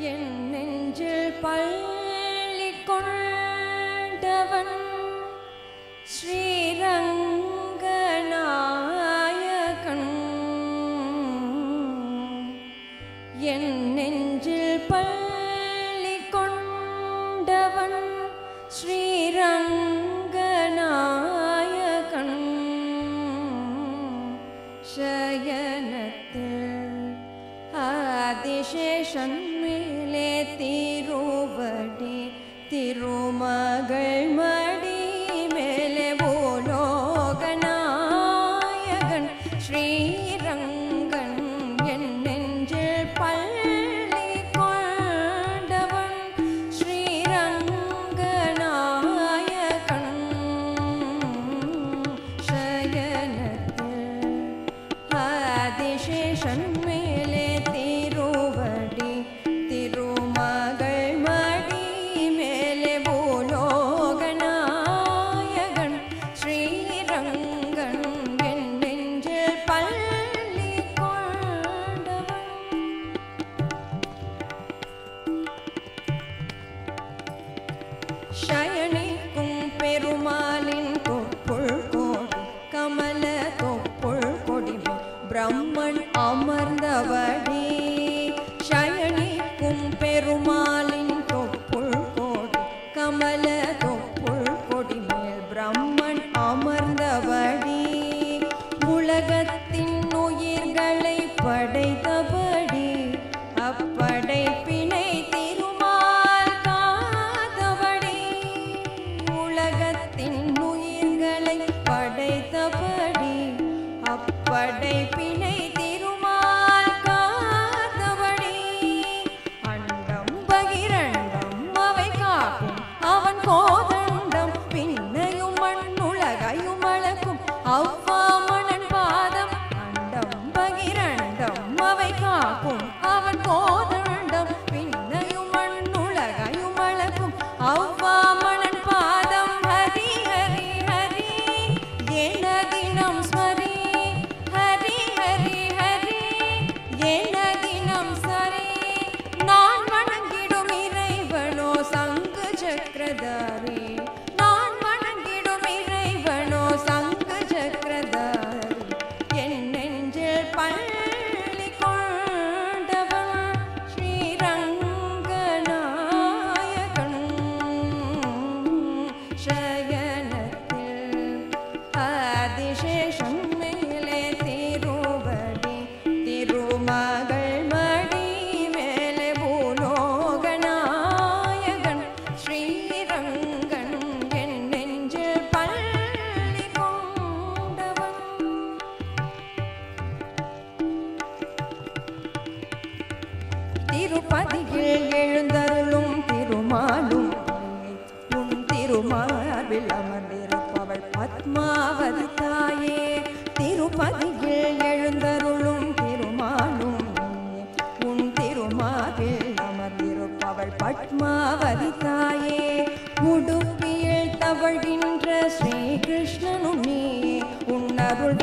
என் நெஞ்சில் பள்ளி கொண்டவன் ஸ்ரீரங்கநாயகன். என் நெஞ்சில் பள்ளி கொண்டவன் ஸ்ரீரங்கநாயகன். சயனத்தில் ஆதிசேஷன் மேலே திருவடி திருமகள் மடி மேலே பூலோகநாயகன் ஸ்ரீரங்கன். என் நெஞ்சில் பள்ளி கொண்டவன் ஸ்ரீரங்கநாயகன். சயனத்தில் ஆதிசேஷன் மேலே திருவடி திருமகள் மடி மேலே பூலோகநாயகன் ஸ்ரீரங்கன். என் நெஞ்சில் பள்ளி கொண்டவன். சயனிக்கும் பெருமாளின் தொப்புள் கோடி கமல தொப்புள் கொடி பிரம்மன் அமர்ந்தவடி. சயனிக்கும் பெருமாளின் தொப்புள் கோடி கமல தொப்புள் கொடி மேல் பிரம்மன் அமர்ந்தவடி. உலகத்தின் உயிர்களை படைத்தபடி அப்படைப்பினை திருமால் காத்தபடி. உலகத்தின் உயிர்களை படைத்தபடி அப்படைப்பினை திருமால் காத்தபடி. அண்டம் பகிரண்டம் அவை காக்கும் அவன் கோதண்டம் பின்னையும் மண்ணுலகையும் அளக்கும் அவ்வாமணன் பாதம். அண்டம் பகிரண்டம் அவை காக்கும் அவன் கோதண்டம் பின்னையும் மண்ணுலகையும் அளக்கும் அவ்வாமணன் பாதம். ஹரி ஹரி ஹரி என தினம் ஸ்மரி. ஹரி ஹரி ஹரி என தினம் சரி. நான் வணங்கிடும் இறைவனோ சங்கு சக்கரதாரி. நான் வணங்கிடும் இறைவனோ சங்கு சக்கரதாரி. என் நெஞ்சில் பள்ளி கொண்டவன் ஸ்ரீரங்கநாயகன். சயனத்தில் ஆதிசேஷன் மேலே திருவடி திருமகள் மடி மேலே பூலோகநாயகன் ஸ்ரீரங்கன். என் நெஞ்சில் பள்ளி கொண்டவன். திருப்பதியில் எழுந்தருளும் திருமாலும் உன் திருமார்பில் அமர்ந்திருப்பவள் பத்மாவதி தாயே. திருப்பதியில் எழுந்தருளும் திருமாலும் உன் திருமார்பில் அமர்ந்திருப்பவள் பத்மாவதி தாயே. உடுப்பியில் தவழ்கின்ற ஸ்ரீகிருஷ்ணனும் நீயே. உன் அருள்